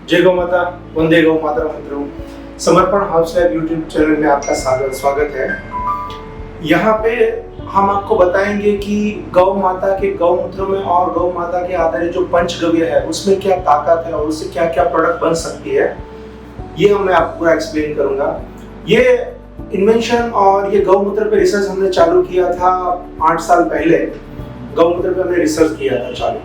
जय गौ माता, वंदे गौ माता मित्रों। समर्पण हाउस लाइव यूट्यूब चैनल में आपका स्वागत है। यहाँ पे हम आपको बताएंगे कि गौ माता के गौमूत्र में और गौ माता के आधारित जो पंचगव्य है उसमें क्या ताकत है और उससे क्या क्या प्रोडक्ट बन सकती है, ये मैं आपको पूरा एक्सप्लेन करूंगा। ये इन्वेंशन और ये गौमूत्र पे रिसर्च हमने चालू किया था 8 साल पहले। गौमूत्र पे हमने रिसर्च किया था चालू।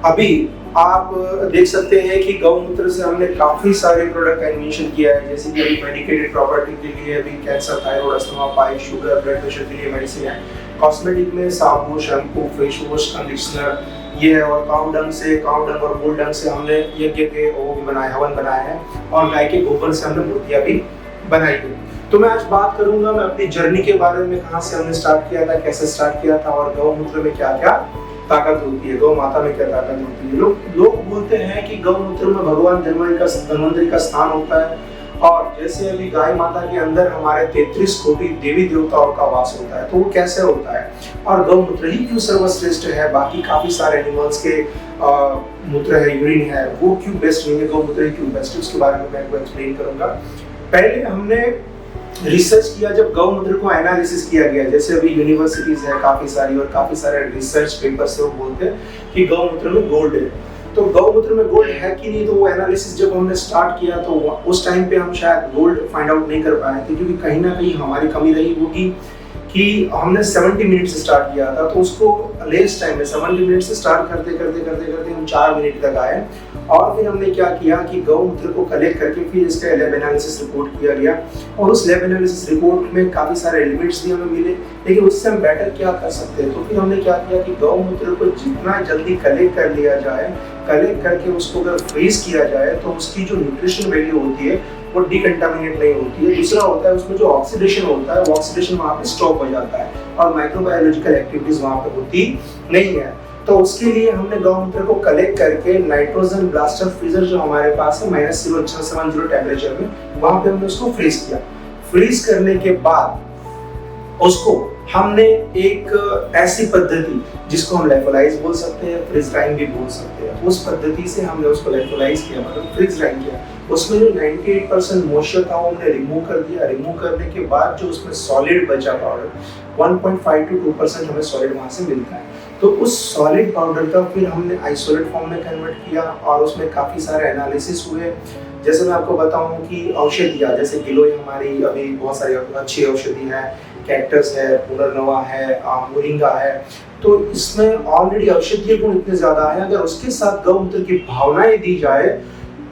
अभी आप देख सकते हैं कि गौमूत्र से हमने काफी सारे प्रोडक्ट का इन्वेंशन किया है, जैसे कि अभी मेडिकेटेड प्रॉपर्टी के लिए अभी कैंसर, थायराइड, अस्थमा, पाई, शुगर, ब्लड प्रेशर के लिए मेडिसिन है। कॉस्मेटिक में साबुन, शैम्पू, फेस वॉश, कंडीशनर ये है। और काऊ डंग और बुल डंग से हमने यज्ञ के वो भी बनाए, हवन बनाए हैं। और गाय के गोबर से हमने मूर्तियां भी बनाई है। तो मैं आज बात करूंगा मैं अपनी जर्नी के बारे में, कहाँ से हमने स्टार्ट किया था, कैसे स्टार्ट किया था और गौमूत्र में क्या क्या ताकत होती है, गौ माता में क्या ताकत होती है। लोग बोलते हैं कि गौमूत्र में भगवान धन्वंतरि का स्थान होता है। और जैसे अभी गाय माता के अंदर हमारे 33 कोटि देवी देवताओं का वास होता है, तो वो कैसे होता है और गौमूत्र ही क्यों सर्वश्रेष्ठ है, बाकी काफी सारे एनिमल्स के मूत्र है, यूरिन है, वो क्यों बेस्ट नहीं है, गौमूत्र ही क्यों बेस्ट है, उसके बारे में मैं आपको एक्सप्लेन करूंगा। पहले हमने रिसर्च किया जब गौमूत्र को एनालिसिस किया गया, जैसे अभी यूनिवर्सिटीज है काफी सारी और काफी सारे रिसर्च पेपर से वो बोलते हैं कि गौमूत्र में गोल्ड है। तो गौमूत्र में गोल्ड है कि नहीं, तो वो एनालिसिस जब हमने स्टार्ट किया तो उस टाइम पे हम शायद गोल्ड फाइंड आउट नहीं कर पाए थे, क्योंकि कहीं ना कहीं हमारी कमी रही वो कि हमने 70 मिनट से स्टार्ट किया था, तो उसको लेस टाइम में 70 मिनट से स्टार्ट करते हम 4 मिनट तक आए। और फिर हमने क्या किया कि गौमूत्र को कलेक्ट करके फिर इसका लैब एनालिसिस रिपोर्ट किया गया। और उस लैब एनालिसिस रिपोर्ट में काफी सारे एलिमेंट्स भी हमें मिले, लेकिन उससे हम बेटर क्या कर सकते हैं। तो फिर हमने क्या किया कि गौमूत्र को जितना जल्दी कलेक्ट कर लिया जाए, कलेक्ट करके उसको अगर फ्रीज किया जाए तो उसकी जो न्यूट्रिशन वैल्यू होती है वो डिकंटामिनेट नहीं होती है। दूसरा होता है उसमें जो ऑक्सीडेशन होता है, वो ऑक्सीडेशन वहाँ पे स्टॉप हो जाता है और माइक्रोबायोलॉजिकल एक्टिविटीज वहाँ पे होती नहीं है। तो उसके लिए हमने गौमूत्र को कलेक्ट करके नाइट्रोजन ब्लास्टर फ्रीजर जो हमारे पास है -0.670 टेम्परेचर में, वहाँ पे हमने उसको फ्रीज किया। फ्रीज करने के बाद उसको हमने एक ऐसी पद्धति जिसको हम लेफोलाइज बोल सकते हैं, फ्रीज ड्राइंग भी बोल सकते हैं, उस पद्धति से हमने उसको लेफोलाइज किया, मतलब फ्रीज ड्राइंग किया। उसमें जो 98% मॉइस्चर था वो हमने रिमूव कर दिया। रिमूव करने के बाद जो उसमें सॉलिड बचा पाउडर 1.5 to 2% हमें सॉलिड वहाँ से मिलता है। तो उस सॉलिड पाउडर का फिर हमने आइसोलेट फॉर्म में कन्वर्ट किया और उसमें काफ़ी सारे एनालिसिस हुए। जैसे मैं आपको बताऊं कि औषधियाँ, जैसे गिलोय हमारी अभी बहुत सारी अच्छी औषधि है, कैक्टस है, पुनर्नवा है, मोरिंगा है। तो इसमें ऑलरेडी औषधीय गुण इतने ज़्यादा है, अगर उसके साथ गौमूत्र की भावनाएं दी जाए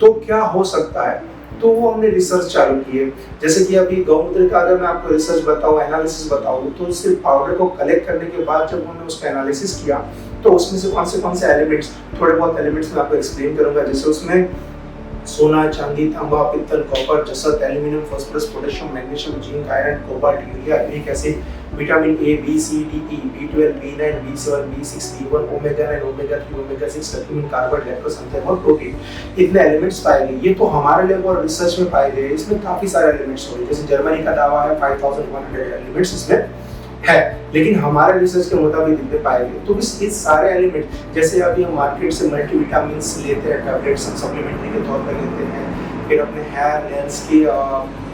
तो क्या हो सकता है। तो वो हमने रिसर्च चालू किए। जैसे कि अभी गौमूत्र का अगर मैं आपको रिसर्च बताऊं, एनालिसिस बताऊं, तो सिर्फ पाउडर को कलेक्ट करने के बाद जब हमने उसका एनालिसिस किया तो उसमें से कौन से एलिमेंट्स, थोड़े बहुत एलिमेंट्स मैं आपको एक्सप्लेन करूंगा। जैसे उसमें सोना, चांदी, तांबा, पित्तल, कॉपर, जसत, aluminium, phosphorus, potassium, magnesium, zinc, iron, cobalt, urea, uric acid, vitamin A, B, C, D, E, B12, B9, B7, B6, B1, omega 9, omega 3, omega 6, curcumin, carbon, lactose, enzyme और प्रोटीन, इतने एलिमेंट्स पाए गए। ये तो हमारे lab और research में पाए गए। इसमें काफी सारे एलिमेंट्स होंगे, जैसे जर्मनी का दावा है 5100 एलिमेंट्स इसमें है, लेकिन हमारे रिसर्च के मुताबिक इतने पाए गए। तो इस सारे एलिमेंट, जैसे अभी हम मार्केट से मल्टीविटामिन्स लेते हैं, टैबलेट्स हम सप्लीमेंट्री के तौर पर लेते हैं, फिर अपने हेयर नेल्स की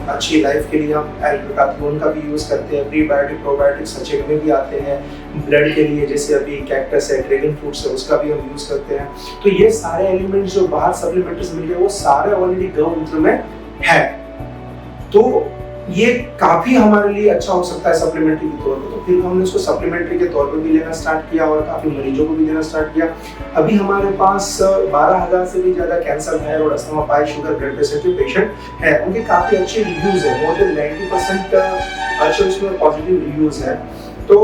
अच्छी लाइफ के लिए हम एल्ब्यूटाथियोन का भी यूज़ करते हैं, प्रीबायोटिक प्रोबायोटिक सचेत में भी आते हैं। ब्लड के लिए जैसे अभी कैक्टस है, ड्रैगन फ्रूट्स है, उसका भी हम यूज़ करते हैं। तो ये सारे एलिमेंट्स जो बाहर सप्लीमेंट्रीज मिल गए वो सारे ऑलरेडी गौमूत्र में है। तो ये काफी हमारे लिए अच्छा हो सकता है सप्लीमेंट्री के तौर पे। तो फिर हमने इसको सप्लीमेंट्री के तौर पे भी लेना स्टार्ट किया और काफी मरीजों को भी देना स्टार्ट किया। अभी हमारे पास 12,000 से भी ज्यादा कैंसर, थायराइड, अस्थमा, पाई, शुगर, ब्लड प्रेशर के पेशेंट है। उनके काफी अच्छे रिव्यूज है, मोर देन 90% अच्छे उसमें पॉजिटिव रिव्यूज है। तो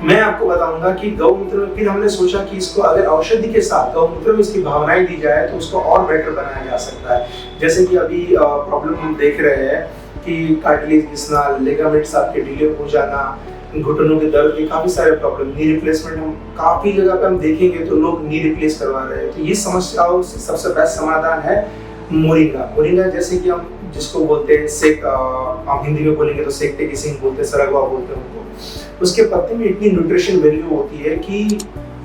मैं आपको बताऊंगा कि गौमूत्र में फिर हमने सोचा कि इसको अगर औषधि के साथ गौमूत्र में इसकी भावनाएं दी जाए तो उसको और बेटर बनाया जा सकता है। जैसे कि अभी प्रॉब्लम हम देख रहे हैं कि कार्टिलेज घिसना, लिगामेंट्स आपके ढीले हो जाना, घुटनों के दर्द के काफी सारे प्रॉब्लम, नी रिप्लेसमेंट हम काफी जगह पे हम देखेंगे तो लोग नी रिप्लेस करवा रहे हैं। तो ये समस्याओं से सबसे बेस्ट समाधान है मोरिंगा। मोरिंगा जैसे कि हम जिसको बोलते हैं सेक, हम हिंदी में बोलेंगे तो सेकते की सिंग बोलते हैं, सरगवा बोलते हैं उनको। उसके पत्ते में इतनी न्यूट्रिशन वैल्यू होती है कि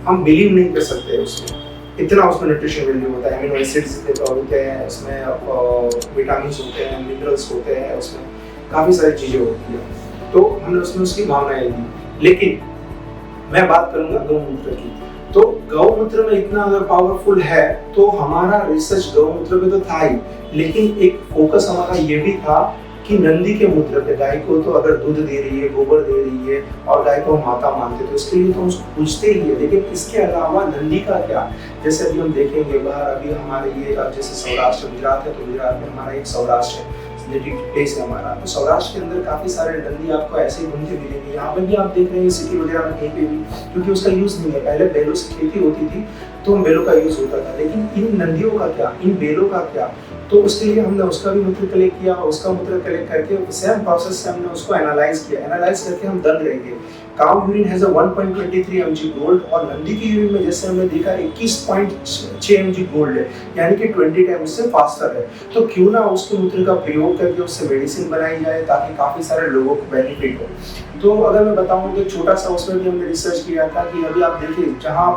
हम बिलीव नहीं कर सकते उसमें। इतना उसमें न्यूट्रिशन वैल्यू होता है, अमीनो एसिड्स होते हैं उसमें, विटामिन होते हैं, मिनरल्स होते हैं, उसमें काफ़ी सारी चीज़ें होती हैं। तो हमने उसमें उसकी भावनाएं दी। लेकिन मैं बात करूंगा गौमूत्र की, तो गौमूत्र में इतना अगर पावरफुल है तो हमारा रिसर्च गौमूत्र में तो था ही, लेकिन एक फोकस हमारा ये भी था कि नंदी के मूत्र पे, गाय को तो अगर दूध दे रही है, गोबर दे रही है और गाय को हम माता मानते तो इसके लिए तो हम उसको पूछते ही है, लेकिन इसके अलावा नंदी का क्या। जैसे अभी हम देखेंगे बाहर, अभी हमारे ये जैसे सौराष्ट्र गुजरात है, तो गुजरात में हमारा एक सौराष्ट्र है, प्लेस है हमारा, तो सौराष्ट्र के अंदर काफी सारे नंदी आपको ऐसे ही घूमते मिलेंगे। यहाँ पे भी आप देख रहे हैं सिटी वगैरह में कहीं पे भी, क्योंकि उसका यूज नहीं है। पहले बैलों से खेती होती थी तो बैलों का यूज होता था, लेकिन इन नंदियों का क्या, इन बैलों का क्या, तो उसके लिए हमने उसका भी मूत्र कलेक्ट किया, उसका मूत्र कलेक्ट करके सेम प्रोसेस से हमने उसको एनालाइज किया। एनालाइज करके हम दंग रहेंगे cow urine has a 1.23 mg gold, और नंदी की यूरिन में जैसे हमने देखा 21.6 mg गोल्ड है, यानी कि 20 टाइम्स से फास्टर है। तो क्यों ना उसके मूत्र का प्रयोग करके उससे मेडिसिन बनाई जाए ताकि काफी सारे लोगों को बेनिफिट हो। तो अगर मैं बताऊं तो छोटा सा उसमें भी हमने रिसर्च किया था कि अभी आप देखिए, जहाँ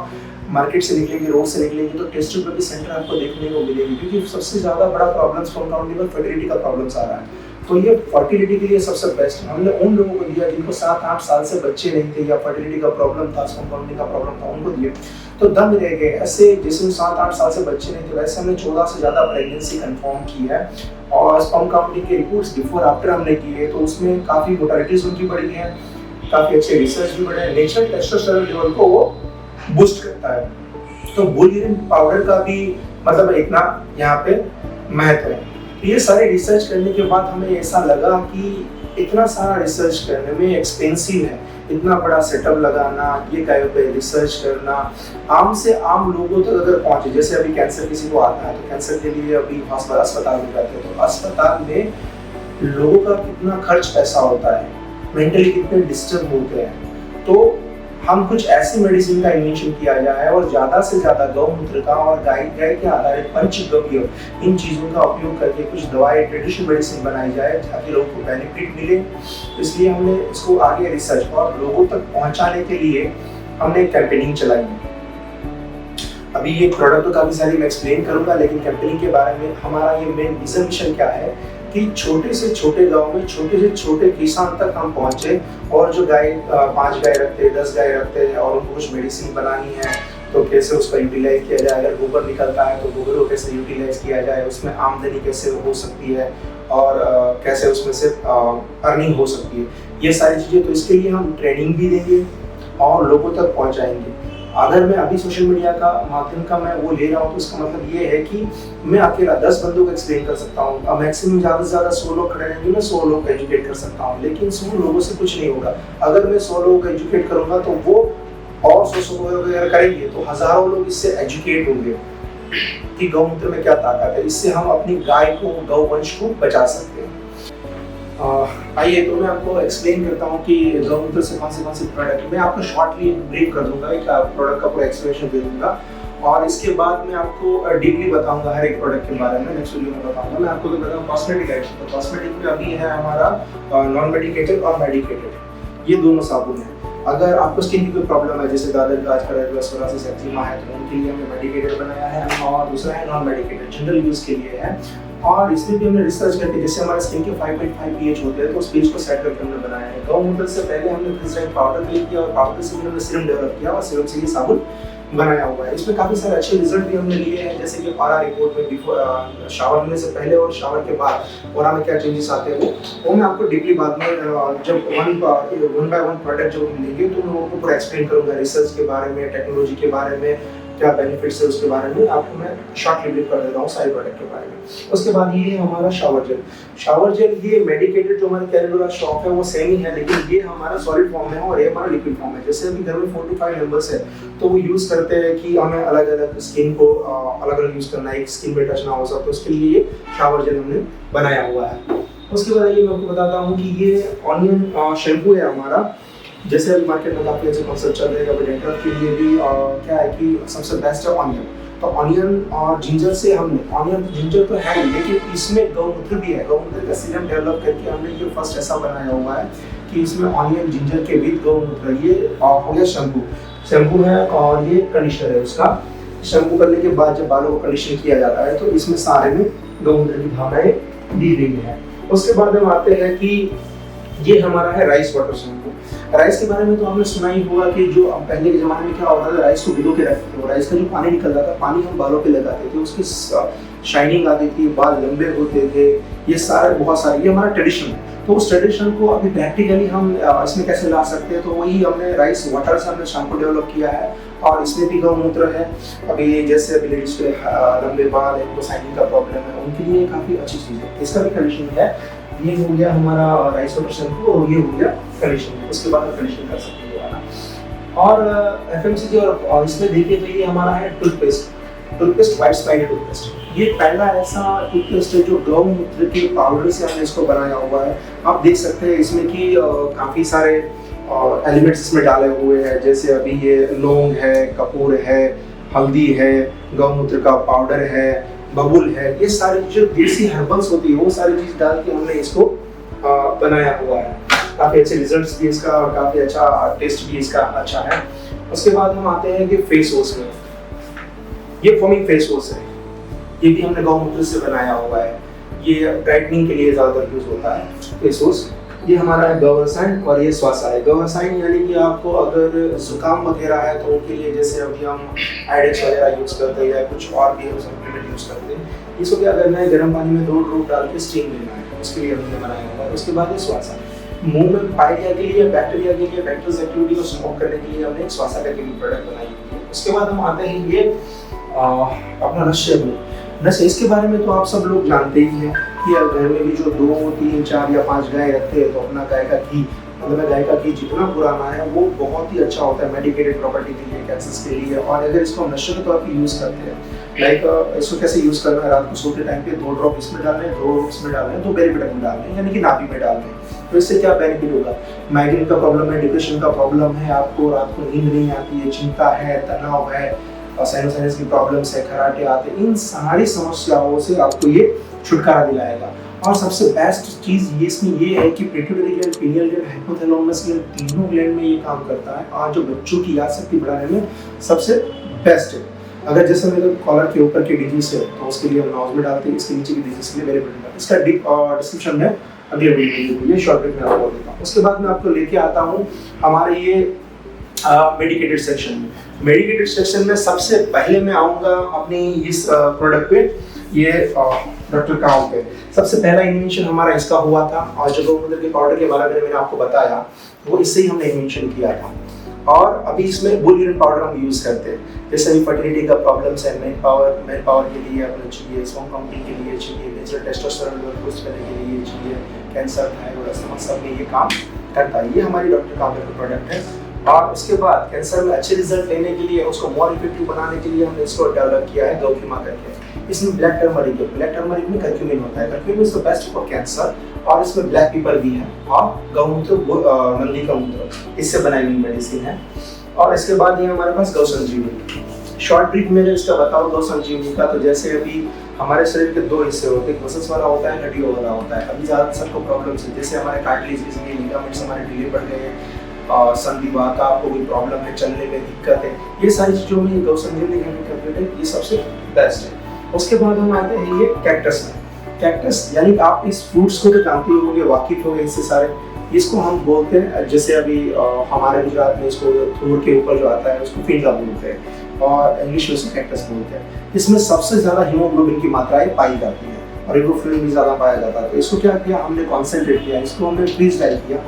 मार्केट से निकलेंगे, रोड से निकलेंगे, तो टेस्ट ट्यूब भी सेंटर आपको देखने को मिलेगी, क्योंकि सबसे ज्यादा बड़ा प्रॉब्लम्स कंपाउंडिंग और फर्टिलिटी का प्रॉब्लम्स आ रहा है। तो ये फर्टिलिटी के लिए सबसे बेस्ट हमने उन लोगों को दिया जिनको 7-8 साल से बच्चे नहीं थे या फर्टिलिटी का प्रॉब्लम था, कंपाउंडिंग का प्रॉब्लम था, उनको दिए तो दंग रह गए। ऐसे जिसमें 7-8 साल से बच्चे नहीं थे, वैसे हमने 14 से ज्यादा प्रेगनेंसी कंफर्म की है, और स्पर्म काउंटिंग के रिपोर्ट्स बिफोर आफ्टर हमने किए, तो उसमें काफी मोर्टालिटीज उनकी बढ़ी है, काफी अच्छे रिसर्च भी बढ़े। नेचुरल टेस्टोस्टेरोन लेवल को वो बूस्ट करता है। तो बुल यूरिन पाउडर का भी मतलब इतना यहाँ पे महत्व है। ये सारे रिसर्च करने के बाद हमें ऐसा लगा कि इतना सारा रिसर्च करने में एक्सपेंसिव है, इतना बड़ा सेटअप लगाना, ये गायों पे रिसर्च करना, आम से आम लोगों तक अगर पहुंचे, जैसे अभी कैंसर किसी को आता है तो कैंसर के लिए अभी अस्पताल में जाते हैं, तो अस्पताल में लोगों का कितना खर्च पैसा होता है, मेंटली कितने डिस्टर्ब होते हैं। तो हम कुछ ऐसी मेडिसिन का इन्वेंशन किया जाए और ज्यादा से ज्यादा गौमूत्र का और गाय के आधारित पंचगव्य, इन चीजों का उपयोग करके कुछ दवाई, ट्रेडिशनल मेडिसिन बनाई जाए ताकि लोगों को बेनिफिट मिले। इसलिए हमने इसको आगे रिसर्च और लोगों तक पहुंचाने के लिए हमने कैंपेनिंग चलाई। अभी ये प्रोडक्ट तो काफी सारी मैं एक्सप्लेन करूंगा, लेकिन कैंपेनिंग के बारे में हमारा ये मेन विजन मिशन क्या है कि छोटे से छोटे गांव में छोटे से छोटे किसान तक हम पहुंचे, और जो गाय 5 गाय रखते हैं, 10 गाय रखते हैं और उनको कुछ मेडिसिन बनानी है तो कैसे उसका यूटिलाइज किया जाए, अगर गोबर निकलता है तो गोबर को कैसे यूटिलाइज किया जाए, उसमें आमदनी कैसे हो सकती है और कैसे उसमें से अर्निंग हो सकती है, ये सारी चीज़ें। तो इसके लिए हम ट्रेनिंग भी देंगे और लोगों तक पहुँचाएंगे। अगर मैं अभी सोशल मीडिया का माध्यम का मैं वो ले रहा हूँ तो इसका मतलब ये है कि मैं अकेला 10 बंदों को एक्सप्लेन कर सकता हूँ, अब मैक्सिमम ज़्यादा से ज़्यादा 100 लोग खड़े रहेंगे, मैं 100 लोग को एजुकेट कर सकता हूँ, लेकिन 100 लोगों से कुछ नहीं होगा। अगर मैं 100 लोगों को एजुकेट करूँगा तो वो और 100 लोग अगर करेंगे तो हज़ारों लोग इससे एजुकेट होंगे कि गौमूत्र में क्या ताकत है, इससे हम अपनी गाय को, गौवंश को बचा सकते हैं। आइए तो मैं आपको एक्सप्लेन करता हूँ कि गौमूत्र से कौन से प्रोडक्ट, मैं आपको शॉर्टली ब्रीफ कर दूंगा, एक प्रोडक्ट का पूरा एक्सप्लेनेशन दे दूंगा, और इसके बाद मैं आपको डीपली बताऊंगा हर एक प्रोडक्ट के बारे में। नेक्स्ट वीडियो में बताऊंगा। मैं आपको तो बताऊँ कॉस्मेटिक आइटम, तो कॉस्मेटिक में अभी है हमारा नॉन मेडिकेटेड और मेडिकेटेड, ये दोनों साबुन है। अगर आपको स्किन की कोई प्रॉब्लम है, जैसे दादर का आजकल सोरासिस एक्जिमा है, तो उनके लिए हमने मेडिकेटेड बनाया है, और दूसरा है नॉन मेडिकेटेड, जनरल यूज के लिए है। और इसमें भी हमने रिसर्च करके, जैसे हमारे स्किन के 5.5 pH होते हैं, तो उस pH को सेट करके हमने बनाया है। गौमूत्र से पहले हमने ग्लिसराइड पाउडर क्लिक किया और पाउडर से हमने सीरम डेवलप किया और सीरम से ये साबुन बनाया हुआ है। इसमें काफी सारे अच्छे रिजल्ट भी हमने लिए हैं, जैसे कि पारा रिपोर्ट में बिफोर शावर लेने से पहले और शावर के बाद और में क्या चेंजेस आते हैं वो मैं आपको डीपली बाद में जब वन बाय वन प्रोडक्ट जब हम लेंगे तो मैं आपको पूरा एक्सप्लेन करूंगा, रिसर्च के बारे में, टेक्नोलॉजी के बारे में, क्या बेनिफिट्स है उसके बारे में आपको मैं शॉर्टली ब्रीफ कर देता हूँ सारे प्रोडक्ट के बारे में। उसके बाद ये है हमारा शावर जेल। शावर जेल ये मेडिकेटेड जो हमारे कैलकुलर शॉप है वो सेम ही है, लेकिन ये हमारा सॉलिड फॉर्म है और ये हमारा लिक्विड फॉर्म है। जैसे अभी घर में 4 to 5 मेंबर्स है तो वो यूज करते हैं कि हमें अलग अलग स्किन को अलग अलग यूज करना है, एक स्किन पे टच ना हो सकता, तो उसके लिए ये शावर जेल हमने बनाया हुआ है। उसके बाद ये मैं आपको बताता हूँ कि ये ऑनियन शैम्पू है हमारा। जैसे अभी मार्केट में काफी अच्छे कॉन्सेप्ट चल रहे हैं, अभी डेंटल के लिए भी क्या है कि सबसे बेस्ट है ऑनियन। तो ऑनियन और जिंजर से हमने, ऑनियन जिंजर तो है लेकिन इसमें गौमूत्र भी है, गौमूत्र का सीरम डेवलप करके हमने ये फर्स्ट ऐसा बनाया हुआ है कि इसमें ऑनियन जिंजर के विद गौमूत्र, ये हो गया शैम्पू है और ये कंडीशनर है उसका। शैम्पू करने के बाद जब बालों को कंडीशन किया जाता है तो इसमें सारे में गौमूत्र की भावनाएं दी गई है। उसके बाद हम आते हैं कि ये हमारा है राइस वाटर शैम्पू। राइस के बारे में तो आपने सुना ही होगा कि जो पहले के जमाने में क्या होता था, राइस को भिगो के रखते थे, राइस का जो पानी निकलता था, पानी हम बालों पे लगाते थे, उसकी शाइनिंग आती थी, बाल लंबे होते थे, ये सारे बहुत सारे, ये हमारा ट्रेडिशन है। तो उस ट्रेडिशन को अभी प्रैक्टिकली हम इसमें कैसे ला सकते हैं, तो वही हमने राइस वाटर से हमने शैम्पू डेवलप किया है और इसमें भी गौमूत्र है। अभी जैसे अभी लेडीज के लंबे बाल है, उनको शाइनिंग का प्रॉब्लम है, उनके लिए काफ़ी अच्छी चीज़ है। इसका भी कंडीशन है, ये हो गया हमारा राइस वाटर शैम्पू और ये हो गया कंडीशन, उसके बाद हम कंडीशन कर सकते हैं दोबारा। और एफएमसीजी और इसमें देखिए तो ये हमारा है टूथपेस्ट व्हाइट स्पाइडर टूथपेस्ट। ये पहला ऐसा टूथपेस्ट है जो गौमूत्र के पाउडर से हमने इसको बनाया हुआ है। आप देख सकते हैं इसमें कि काफ़ी सारे एलिमेंट्स इसमें डाले हुए हैं, जैसे अभी ये लौंग है, कपूर है, हल्दी है, गौमूत्र का पाउडर है, बबुल है, ये सारी जो देसी हर्बल्स होती है वो सारी चीज़ डाल के हमने इसको बनाया हुआ है। काफ़ी अच्छे रिजल्ट्स भी इसका और काफ़ी अच्छा टेस्ट भी इसका अच्छा है। उसके बाद हम आते हैं कि फेस वॉश में, ये फोमिंग फेस वॉश है, ये भी हमने गौमूत्र से बनाया हुआ है। ये ब्राइटनिंग के लिए ज़्यादातर यूज होता है फेस वॉश। ये हमारा है गौरसाइन और ये स्वासा है। गौरसाइन यानी कि आपको अगर जुकाम वगैरह है तो उनके लिए, जैसे अभी हम आइडेक्स वगैरह यूज़ करते हैं या कुछ और भी सप्लीमेंट यूज़ करते हैं, इसको क्या करना है, गर्म पानी में 2 ड्रॉप डाल के स्टीम लेना है, उसके लिए हमने बनाया हुआ है। उसके बाद ये स्वासा, मुंह में पाइलिया के लिए, बैक्टीरिया के लिए, बैक्टीरियल एक्टिविटी को स्मोक करने के लिए हमने एक स्वासा का केमिकल प्रोडक्ट बनाई हुई है। उसके बाद हम आते हैं ये अपना नशे, इसके बारे में तो आप सब लोग जानते ही हैं कि घर में भी जो 2, 3, 4 या 5 गाय रखते हैं तो अपना गाय का घी, मतलब गाय का घी जितना पुराना है वो बहुत ही अच्छा होता है मेडिकेटेड प्रॉपर्टी के लिए, कैंसर के लिए। और अगर इसको हम नशे के तौर पर यूज़ करते हैं, लाइक इसको कैसे यूज़ करना है, रात को सोते टाइम पे 2 ड्रॉप इसमें डालने हैं, 2 इसमें डालने हैं, 2 बेरीविटा में डालने हैं, यानी कि नाभि में डालने हैं। तो इससे क्या बेनिफिट होगा, माइग्रेन का प्रॉब्लम है, डिप्रेशन का प्रॉब्लम है, आपको रात को नींद नहीं आती है, चिंता है, तनाव है, साइनोसाइटिस की प्रॉब्लम्स है, खराटे आते हैं, इन सारी समस्याओं से आपको ये छुटकारा दिलाएगा। और सबसे बेस्ट चीज़ ये इसमें ये है कि pituitary gland, pineal gland, hypothalamus gland, तीनों ग्लैंड में ये काम करता है और जो बच्चों की याद शक्ति बढ़ाने में सबसे बेस्ट है। अगर जैसे मेरे कॉलर के ऊपर की डिजीज है तो उसके लिए हम नाउज में डालते हैं, इसके नीचे की डिजीज के लिए वेरिएबल, इसका डिस्क्रिप्शन में अगले वीडियो ये शॉर्ट में आपको देता हूँ। उसके बाद मैं आपको लेके आता हूँ हमारे ये मेडिकेटेड सेक्शन में। मेडिकेटेड सेक्शन में सबसे पहले मैं आऊँगा अपनी इस प्रोडक्ट पे, ये डॉक्टर काउ पे। सबसे पहला इन्वेंशन हमारा इसका हुआ था और जो गौमूत्र के पाउडर के बारे में मैंने आपको बताया वो इससे ही हमने इन्वेंशन किया था। और अभी इसमें बुल यूरिन पाउडर हम यूज़ करते हैं, जैसे अभी फर्टिलिटी का प्रॉब्लम्स है, मैन पावर के लिए अपने चाहिए, स्पर्म काउंटिंग के लिए चाहिए, नेचुरल टेस्टोस्टेरोन लेवल बूस्ट करने के लिए चाहिए, कैंसर, थायराइड, अस्थमा, सब में ये काम करता है। ये हमारी डॉक्टर काउंटर का प्रोडक्ट है। और उसके बाद कैंसर में अच्छे रिजल्ट लेने के लिए, उसको मोर इफेक्टिव बनाने के लिए हमने इसको डेवलप किया है गौकीमा करके। इसमें ब्लैक टर्मरिक है, ब्लैक टर्मरिक में कर्क्यूमिन होता है, curcumin is the best for cancer. और इसमें ब्लैक पेपर भी है और गौमूत्र, नंदी का मूत्र, इससे बनाई हुई मेडिसिन है। और इसके बाद ये हमारे पास गौ संजीवनी। शॉर्ट ब्रीफ में इसका बताओ गौ संजीवनी का, तो जैसे अभी हमारे शरीर के 2 हिस्से होते हैं, मसल्स वाला होता है, हड्डियों वाला होता है। अभी ज़्यादा सबको प्रॉब्लम्स है, जैसे हमारे कार्टिलेज में लिगामेंट्स हमारे ढीले पड़ गए, संधिवा का आपको कोई प्रॉब्लम है, चलने में दिक्कत है, ये सारी चीज़ों में गौ संजीवनी टैबलेट है, ये सबसे बेस्ट है। उसके बाद हम आते हैं ये कैक्टस में। कैक्टस यानी आप इस फ्रूट्स को तो जानते होंगे, वाकिफ होंगे इससे सारे। इसको हम बोलते हैं, जैसे अभी हमारे गुजरात में इसको थूर के ऊपर जो आता है उसको फिंगा बोलते हैं और इंग्लिश में उसको कैक्टस बोलते हैं। इसमें सबसे ज़्यादा हीमोग्लोबिन की मात्राएं पाई जाती है और रिबोफ्लाविन भी ज़्यादा पाया जाता है। तो इसको क्या किया हमने, कॉन्सेंट्रेट किया, इसको हमने फ्रीज ड्राई किया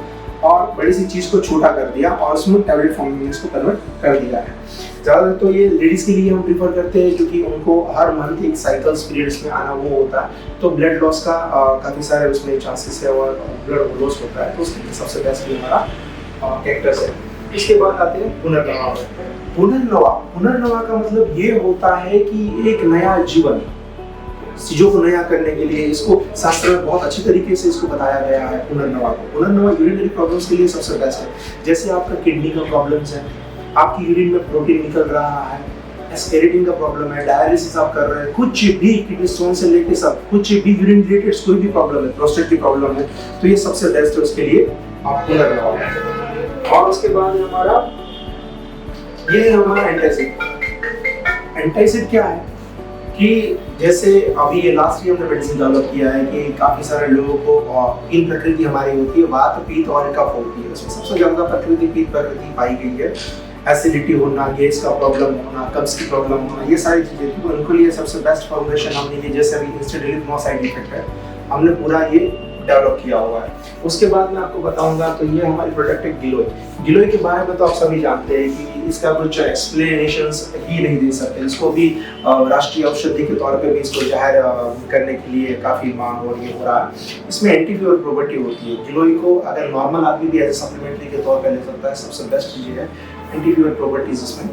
और बड़ी सी चीज़ को छोटा कर दिया और उसमें टैबलेट फॉर्म में इसको कन्वर्ट कर दिया है। ज़्यादातर तो ये लेडीज़ के लिए हम प्रीफर करते हैं क्योंकि उनको हर मंथ एक साइकिल्स पीरियड्स में आना वो होता है, तो ब्लड लॉस का काफ़ी सारे उसमें चांसेस है और ब्लड लॉस होता है, तो उसके लिए सबसे बेस्ट भी हमारा कैक्टस है। इसके बाद आते हैं पुनर्नवा। पुनर्नवा का मतलब ये होता है कि एक नया जीवन, चीज़ों को नया करने के लिए इसको शास्त्र में बहुत अच्छी तरीके से इसको बताया गया है। पुनर्नवा को, पुनर्नवा यूरिनरी प्रॉब्लम्स के लिए सबसे बेस्ट है। जैसे आपका किडनी का प्रॉब्लम्स है, आपकी यूरिन में प्रोटीन निकल रहा है, एस्केरेटिन का प्रॉब्लम है, डायलिसिस आप कर रहे हैं, कुछ भी किडनी स्टोन से लेके सब कुछ भी यूरिन रिलेटेड कोई भी प्रॉब्लम है, प्रोस्टेट की प्रॉब्लम है, तो ये सबसे बेस्ट है उसके लिए आप पुनर्नवा। और उसके बाद हमारा ये हमारा एंटासिड। एंटासिड क्या है कि जैसे अभी ये लास्ट ईयर हमने मेडिसिन डेवलप किया है कि काफ़ी सारे लोगों को इन प्रकृति हमारी होती है, वात पित्त और कफ होती है। उसमें सबसे ज़्यादा प्रकृति पित्त प्रकृति पाई गई है। एसिडिटी होना, गैस का प्रॉब्लम होना, कब्ज की प्रॉब्लम होना, ये सारी चीज़ें थी। तो उनके लिए सबसे बेस्ट फॉर्मुलेशन हमने ये, जैसे अभी instant relief no side effect है, हमने पूरा ये डेवलप किया हुआ है। उसके बाद मैं आपको बताऊंगा, तो ये हमारी प्रोडक्ट है गिलोय। गिलोय के बारे में तो आप सभी जानते हैं कि इसका कुछ एक्सप्लेनेशंस ही नहीं दे सकते। इसको भी राष्ट्रीय औषधि के तौर पे भी इसको जाहिर करने के लिए काफ़ी मांग हो रहा है। इसमें एंटीफीवर प्रॉपर्टी होती है। गिलोय को अगर नॉर्मल आदमी भी एज सप्लीमेंट्री के तौर पर ले सकता है। सबसे बेस्ट चीज़ है एंटीफीवर प्रॉपर्टीज इसमें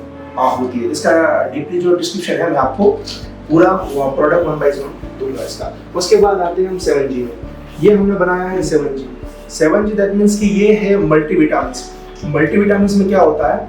होती है। इसका डीपली जो डिस्क्रिप्शन है मैं आपको पूरा प्रोडक्ट 1 by 1 दूंगा इसका। उसके बाद आते हैं हम 7G में। ये हमने बनाया है 7G। 7G दैट मीन्स कि ये है मल्टीविटामिन्स। मल्टीविटामिन्स में क्या होता है,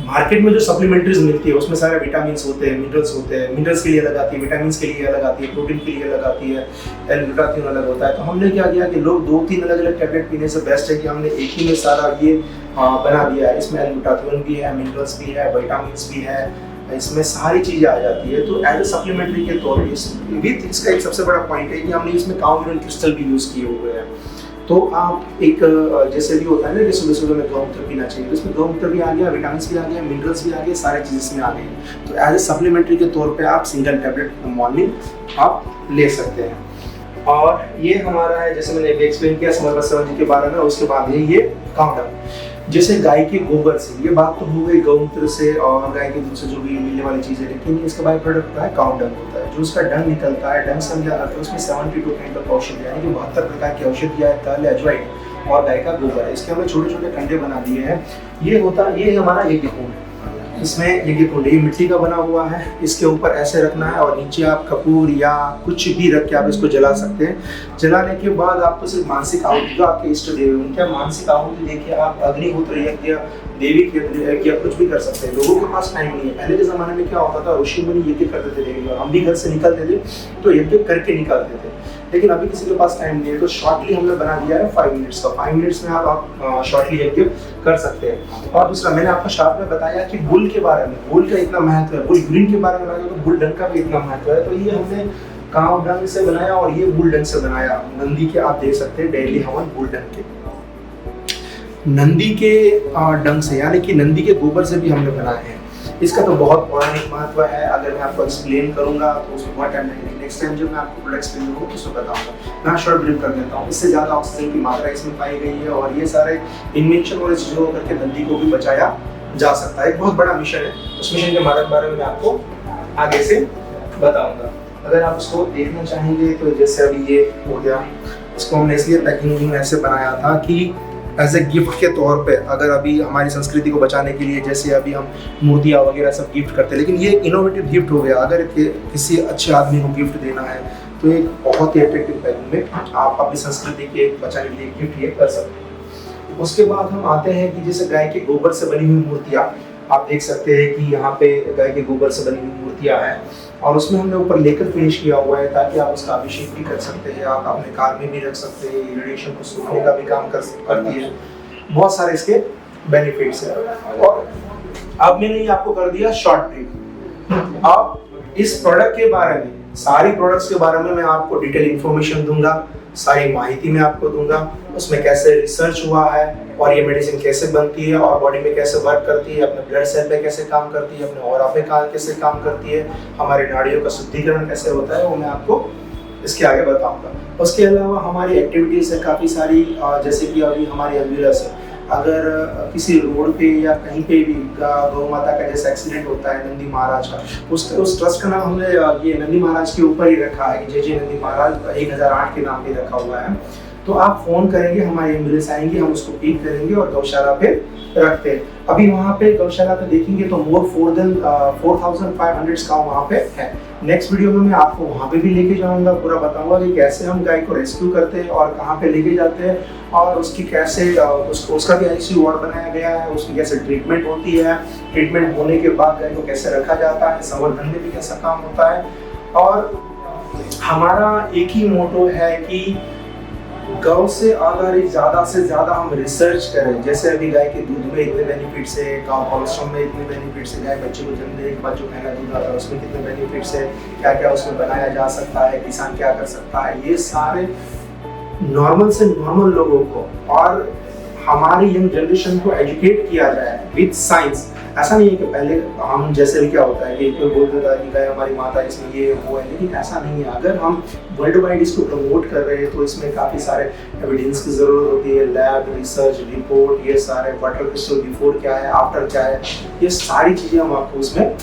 मार्केट में जो सप्लीमेंट्रीज मिलती है उसमें सारे विटामिन्स होते हैं, मिनरल्स होते हैं। मिनरल्स के लिए अलग आती है, विटामिन्स के लिए अलग आती है, प्रोटीन के लिए अलग आती है, एल-ग्लूटाथियोन अलग होता है। तो हमने क्या किया कि लोग 2-3 अलग-अलग टैबलेट पीने से बेस्ट है कि हमने एक ही में सारा ये बना दिया है। इसमें एल-ग्लूटाथियोन भी है, मिनरल्स भी है, विटामिन्स भी है, इसमें सारी चीज़ें आ जाती है। तो एज ए सप्लीमेंट्री के तौर पर इसका एक सबसे बड़ा पॉइंट है कि हमने इसमें काउंट क्रिस्टल भी यूज़ किए हुए हैं। तो आप एक जैसे भी होता है ना कि सुबह सुबह में गौमूत्र पीना चाहिए, तो इसमें गौमूत्र भी आ गया, विटामिन भी आ गया, मिनरल्स भी आ गए, सारी चीज़ इसमें आ गई। तो एज ए सप्लीमेंट्री के तौर पे आप सिंगल टैबलेट मॉर्निंग आप ले सकते हैं। और ये हमारा है, जैसे मैंने एक्सप्लेन किया समर्पण 7G के बारे में। उसके बाद है ये काउंटर, जैसे गाय के गोबर से, ये बात तो हो गई गौमूत्र से और गाय के दूध से जो भी मिलने वाली चीज़ें, लेकिन इसका बाय प्रोडक्ट होता है काउ डंग होता है। जो उसका डंग निकलता है, डंग से हम क्या करते हैं उसमें 72 काइंड ऑफ औषधि, यानी कि 72 प्रकार की औषधियाँ है, तल, अजवाइन और गाय का गोबर है। इसके हमने छोटे छोटे कंडे बना दिए हैं। ये हमारा यज्ञ कुंड है। इसमें यज्ञ कुंड ये मिट्टी का बना हुआ है। इसके ऊपर ऐसे रखना है और नीचे आप कपूर या कुछ भी रख के आप इसको जला सकते हैं। जलाने के बाद आपको सिर्फ मानसिक आहुति, जो आपके इष्ट देव हैं उनका मानसिक आहुति देखिए, आप अग्निहोत्र यज्ञ, देवी के या कुछ भी कर सकते हैं। लोगों के पास टाइम नहीं है। पहले के ज़माने में क्या होता था, ऋषि मुनि यज्ञ करते थे, हम भी घर से निकलते थे तो यज्ञ करके निकलते थे। लेकिन अभी किसी के पास टाइम नहीं है, तो शॉर्टली हमने बना दिया है 5 मिनट्स का। 5 मिनट्स में आप शॉर्टली यज्ञ कर सकते हैं। और दूसरा, मैंने आपको शार्ट में बताया कि बुल के बारे में, बुल का इतना महत्व है, बुल यूरिन के बारे में बताया तो बुल डंग का भी इतना महत्व है। तो ये हमने काऊ डंग से बनाया और ये बुल डंग से बनाया। नंदी के आप देख सकते हैं डेली हवन बुल डंग के, नंदी के डंग से, यानी कि नंदी के गोबर से भी हमने बनाए हैं। इसका तो बहुत पौराणिक महत्व है। अगर मैं आपको एक्सप्लेन करूंगा तो उसमें बहुत टाइम लगेगा। नेक्स्ट टाइम जब मैं आपको प्रोडक्ट एक्सप्लेन करूँगा तो उसमें बताऊंगा। मैं शॉर्ट ब्रीफ कर देता हूँ। इससे ज़्यादा ऑक्सीजन की मात्रा इसमें पाई गई है और ये सारे इन्वेंशन और चीज़ों करके नंदी को भी बचाया जा सकता है। एक बहुत बड़ा मिशन है। उस मिशन के बारे में मैं आपको आगे से बताऊँगा। अगर आप उसको देखना चाहेंगे तो जैसे अभी ये हो गया, इसको हमने इसलिए पैकिंग ऐसे बनाया था कि एज ए गिफ्ट के तौर पे, अगर अभी हमारी संस्कृति को बचाने के लिए जैसे अभी हम मूर्तियाँ वगैरह सब गिफ्ट करते हैं, लेकिन ये इनोवेटिव गिफ्ट हो गया। अगर किसी अच्छे आदमी को गिफ्ट देना है तो एक बहुत ही अट्रैक्टिव पैकिंग में आप अपनी संस्कृति के बचाने के लिए गिफ्ट ये कर सकते हैं। उसके बाद हम आते हैं कि जैसे गाय के गोबर से बनी हुई मूर्तियाँ आप देख सकते हैं कि यहाँ पे गाय के गोबर से बनी हुई मूर्तियाँ हैं और उसमें हमने ऊपर लेकर फिनिश किया हुआ है ताकि आप उसका अभिषेक भी कर सकते हैं, आप अपने कार में भी रख सकते हैं। रेडिएशन को सोखने का भी काम करती है। बहुत सारे इसके बेनिफिट्स हैं। और अब मैंने ये आपको कर दिया शॉर्ट ब्रीफ। अब इस प्रोडक्ट के बारे में, सारी प्रोडक्ट्स के बारे में मैं आपको डिटेल इंफॉर्मेशन दूंगा, सारी माहिती मैं आपको दूंगा। उसमें कैसे रिसर्च हुआ है और ये मेडिसिन कैसे बनती है और बॉडी में कैसे वर्क करती है, अपने ब्लड सेल पे कैसे काम करती है, अपने ऑरा पे कैसे काम करती है, हमारी नाड़ियों का शुद्धिकरण कैसे होता है, वो मैं आपको इसके आगे बताऊंगा। उसके अलावा हमारी एक्टिविटीज़ है काफ़ी सारी, जैसे कि अभी हमारी एम्बुलेंस है। अगर किसी रोड पे या कहीं पे भी गौ माता का जैसा एक्सीडेंट होता है नंदी महाराज का, उस ट्रस्ट का नाम हमने ये नंदी महाराज के ऊपर ही रखा है, जय नंदी महाराज 1008 के नाम पे रखा हुआ है। तो आप फोन करेंगे, हमारी एम्बुलेंस आएंगी, हम उसको पिक करेंगे और गौशाला पे रखते हैं। अभी वहाँ पे गौशाला पे देखेंगे तो मोर 4500 काउ वहाँ पे है। नेक्स्ट वीडियो में मैं आपको वहाँ पे भी लेके जाऊँगा, पूरा बताऊँगा कि कैसे हम गाय को रेस्क्यू करते हैं और कहाँ पे लेके जाते हैं और उसकी कैसे उसका भी ICU वार्ड बनाया गया है, उसकी कैसे ट्रीटमेंट होती है, ट्रीटमेंट होने के बाद गाय को कैसे रखा जाता है, संवर्धन में भी कैसा काम होता है। और हमारा एक ही मोटो है कि गौ से आधारित ज़्यादा से ज़्यादा हम रिसर्च करें, जैसे अभी गाय के दूध में इतने बेनिफिट्स है, काउ कोलेस्ट्रॉल में इतने बेनिफिट्स है, गाय बच्चे को जन्म देने के बाद जो पहला दूध आता है उसमें कितने बेनिफिट्स है, क्या क्या उसमें बनाया जा सकता है, किसान क्या कर सकता है, ये सारे नॉर्मल से नॉर्मल लोगों को और हमारी यंग जनरेशन को एजुकेट किया जाए विद साइंस। ऐसा नहीं है कि पहले हम जैसे भी क्या होता है कि कोई बोल देता है कि गाय हमारी माता है, इसमें ये वो है, लेकिन ऐसा नहीं है। अगर हम वर्ल्ड वाइड इसको प्रमोट कर रहे हैं तो इसमें काफ़ी सारे एविडेंस की ज़रूरत होती है, लैब रिसर्च रिपोर्ट, ये सारे वाटर क्रिस्टल बिफोर क्या है, आफ्टर क्या है, ये सारी चीज़ें हम आपको उसमें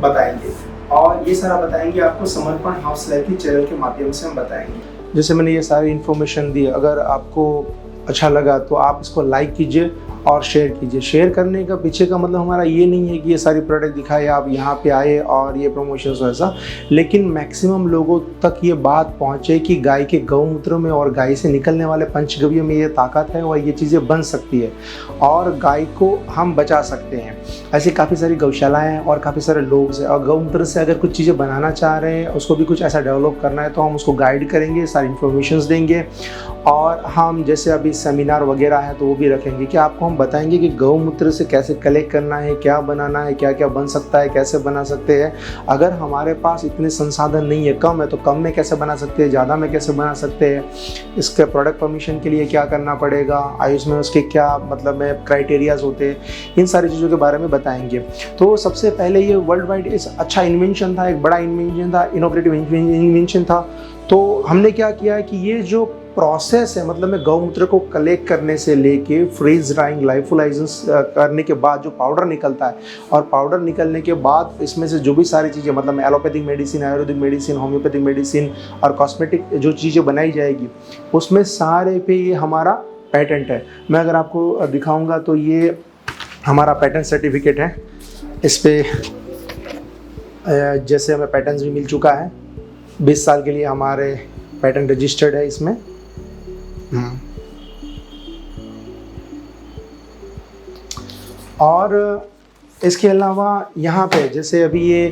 बताएंगे और ये सारा बताएंगे आपको समर्पण हाउस लाइफ की चैनल के माध्यम से हम बताएंगे। जैसे मैंने ये सारी इन्फॉर्मेशन दी, अगर आपको अच्छा लगा तो आप इसको लाइक कीजिए और शेयर कीजिए। शेयर करने का पीछे का मतलब हमारा ये नहीं है कि ये सारी प्रोडक्ट दिखाए आप यहाँ पे आए और ये प्रमोशंस वैसा, लेकिन मैक्सिमम लोगों तक ये बात पहुँचे कि गाय के गौमूत्र में और गाय से निकलने वाले पंचगव्य में ये ताकत है और ये चीज़ें बन सकती है और गाय को हम बचा सकते हैं। ऐसी काफ़ी सारी गौशालाएँ हैं और काफ़ी सारे लोग हैं और गौमूत्र से अगर कुछ चीज़ें बनाना चाह रहे हैं, उसको भी कुछ ऐसा डेवलप करना है तो हम उसको गाइड करेंगे, सारी इन्फॉर्मेशंस देंगे और हम जैसे अभी सेमिनार वगैरह है तो वो भी रखेंगे कि आपको हम बताएंगे कि गौमूत्र से कैसे कलेक्ट करना है, क्या बनाना है, क्या क्या बन सकता है, कैसे बना सकते हैं। अगर हमारे पास इतने संसाधन नहीं है, कम है तो कम में कैसे बना सकते हैं, ज़्यादा में कैसे बना सकते हैं, इसके प्रोडक्ट परमिशन के लिए क्या करना पड़ेगा, आयुष में उसके क्या मतलब में क्राइटेरियाज होते हैं, इन सारी चीज़ों के बारे में बताएंगे। तो सबसे पहले ये वर्ल्ड वाइड इस अच्छा इन्वेंशन था, एक बड़ा इन्वेंशन था, इनोवेटिव इन्वेंशन था। तो हमने क्या किया है कि ये जो प्रोसेस है मतलब में गौमूत्र को कलेक्ट करने से लेके फ्रीज ड्राइंग लाइफोलाइजेंस करने के बाद जो पाउडर निकलता है और पाउडर निकलने के बाद इसमें से जो भी सारी चीज़ें मतलब में allopathic medicine, Ayurvedic medicine, homeopathic medicine और कॉस्मेटिक जो चीज़ें बनाई जाएगी उसमें सारे पे ये हमारा पेटेंट है। मैं अगर आपको दिखाऊंगा तो ये हमारा पेटेंट सर्टिफिकेट है, इस पे जैसे हमें पेटेंट्स भी मिल चुका है, 20 साल के लिए हमारे पेटेंट रजिस्टर्ड है इसमें। और इसके अलावा यहाँ पे जैसे अभी ये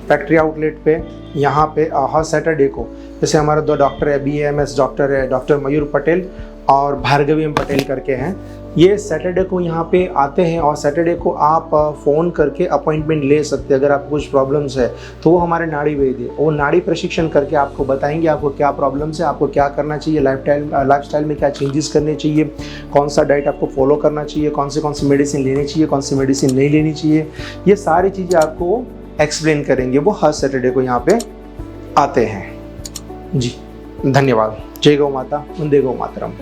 फैक्ट्री आउटलेट पे यहाँ पे हर सैटरडे को जैसे हमारे 2 डॉक्टर है, BAMS डॉक्टर है, डॉक्टर मयूर पटेल और भार्गवी एम पटेल करके हैं, ये सैटरडे को यहाँ पे आते हैं और सैटरडे को आप फ़ोन करके अपॉइंटमेंट ले सकते हैं। अगर आपको कुछ प्रॉब्लम्स है तो वो हमारे नाड़ी वैद्य वो नाड़ी प्रशिक्षण करके आपको बताएंगे आपको क्या प्रॉब्लम्स है, आपको क्या करना चाहिए, लाइफस्टाइल में क्या चेंजेस करने चाहिए, कौन सा डाइट आपको फॉलो करना चाहिए, कौन सी मेडिसिन लेनी चाहिए, कौन सी मेडिसिन नहीं लेनी चाहिए, ये सारी चीज़ें आपको एक्सप्लेन करेंगे। वो हर सैटरडे को यहाँ पे आते हैं। जी धन्यवाद। जय गौ माता, वंदे गौ मातरम।